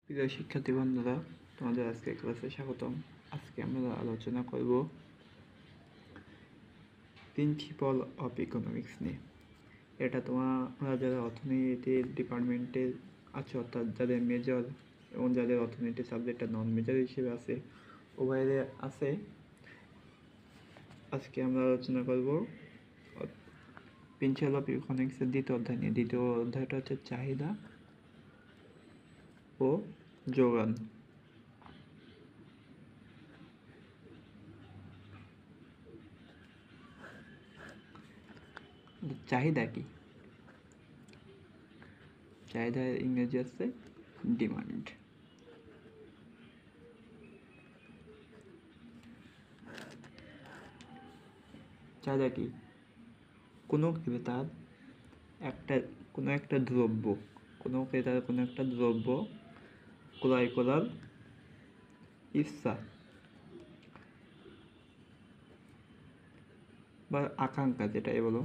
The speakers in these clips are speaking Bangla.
প্রিয় শিক্ষার্থী বন্ধুরা, তোমাদের আজকে ক্লাসে স্বাগতম। আজকে আমরা আলোচনা করব প্রিন্সিপাল অফ ইকোনমিক্স নিয়ে। এটা তোমরা যারা অর্থনীতি ডিপার্টমেন্টে আছো, অর্থাৎ যাদের মেজর এবং যাদের অর্থনীতি সাবজেক্টটা নন মেজর হিসেবে আছে, উভয়ের আছে। আজকে আমরা আলোচনা করব প্রিন্সিপাল অফ ইকোনমিক্সের দ্বিতীয় অধ্যায় নিয়ে। দ্বিতীয় অধ্যায়টা হচ্ছে চাহিদা ও যোগান। চাহিদা কি? চাহিদার ইংরেজি আছে ডিমান্ড। চাহিদা কি? কোনো ক্রেতার কোনো একটা দ্রব্য ক্রয় করার ইচ্ছা বা আকাঙ্ক্ষা, যেটাই বলো,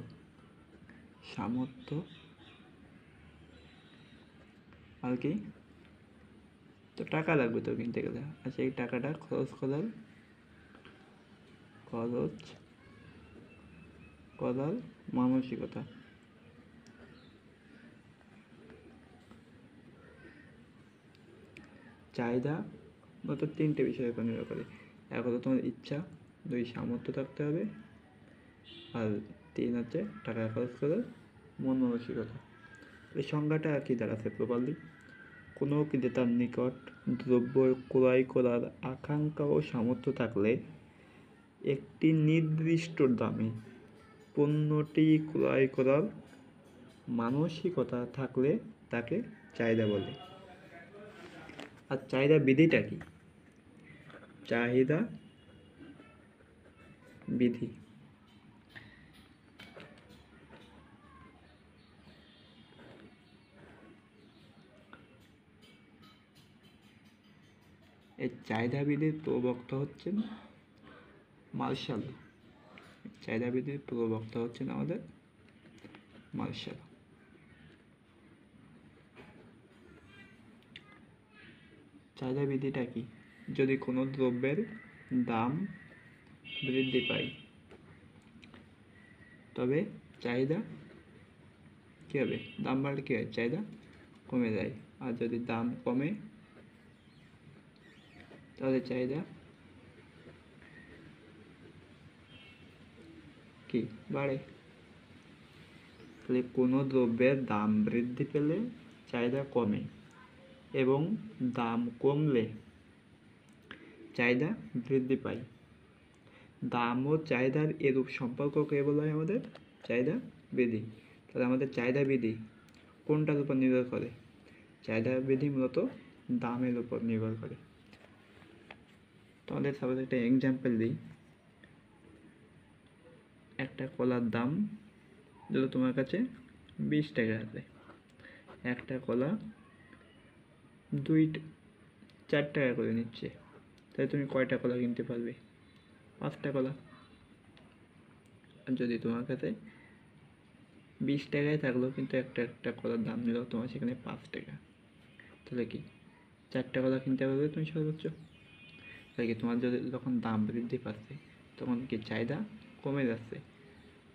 সামর্থ্য আর কি, তো টাকা লাগবে তো কিনতে গেলে, আর সেই টাকাটা খরচ করার মানসিকতা। চাহিদা মতো তিনটে বিষয়ের উপর নির্ভর করে। এক হলো তোমার ইচ্ছা, দুই সামর্থ্য থাকতে হবে, আর তিন হচ্ছে টাকা খরচ করার মন মানসিকতা। এই সংজ্ঞাটা আর কি দাঁড়াচ্ছে প্রপারলি: কোনো ক্রেতার নিকট দ্রব্য ক্রয় করার আকাঙ্ক্ষা ও সামর্থ্য থাকলে একটি নির্দিষ্ট দামে পণ্যটি ক্রয় করার মানসিকতা থাকলে তাকে চাহিদা বলে। আর চাহিদা বিধিটা কি? চাহিদা বিধি এই চাহিদা বিধির প্রবক্তা হচ্ছেন মার্শাল। চাহিদা বিধির প্রবক্তা হচ্ছেন আমাদের মার্শাল। চাহিদা বিধিটা কি? যদি কোনো দ্রব্যের দাম বৃদ্ধি পায় তবে চাহিদা কী হবে? দাম বাড়লে কী হয়? চাহিদা কমে যায়। আর যদি দাম কমে তাহলে চাহিদা কি বাড়ে। তাহলে কোনো দ্রব্যের দাম বৃদ্ধি পেলে চাহিদা কমে এবং দাম কমলে চাহিদা বৃদ্ধি পায়। দাম ও চাহিদার এরূপ সম্পর্ককে বলা হয় আমাদের চাহিদা বিধি। তাহলে আমাদের চাহিদা বিধি কোনটার উপর নির্ভর করে? চাহিদা বিধি মূলত দামের উপর নির্ভর করে। তোমাদের সাপোজ একটা এক্সাম্পল দিই। একটা কলার দাম যদি তোমার কাছে 20 টাকা আছে, একটা কলা 4 টাকা করে নিচ্ছে, তাহলে তুমি কয়টা কলা কিনতে পারবে? 5টা কলা। আর যদি তোমার কাছে 20 টাকায় থাকলো কিন্তু একটা কলার দাম নিল তোমার সেখানে 5 টাকা, তাহলে কি 4টা কলা কিনতে পারবে তুমি সর্বোচ্চ? তাহলে কি তোমার যখন দাম বৃদ্ধি পাচ্ছে তখন কি চাহিদা কমে যাচ্ছে,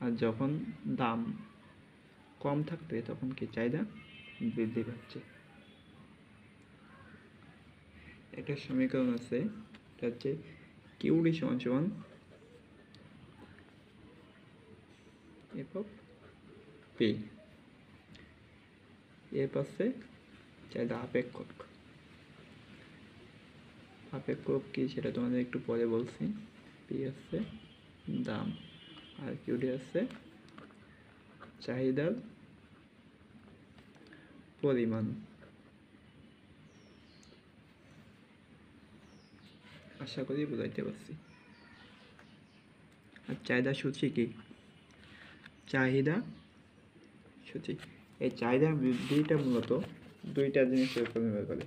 আর যখন দাম কম থাকবে তখন কি চাহিদা বৃদ্ধি পাচ্ছে। একটা সমীকরণ আছে, এটা হচ্ছে কিউডি সমান সমান এফ অফ পি। এফ আছে চাহিদা আপেক্ষক। আপেক্ষক কি সেটা তোমাদের একটু পরে বলছি। পি আছে দাম, আর কিউডি আছে চাহিদার পরিমাণ। আশা করি বুঝাইতে পারছি। আর চাহিদা সূচি কি? চাহিদা সূচি। এই চাহিদা বৃদ্ধিটা মূলত দুইটা জিনিসের উপর নির্ভর করে।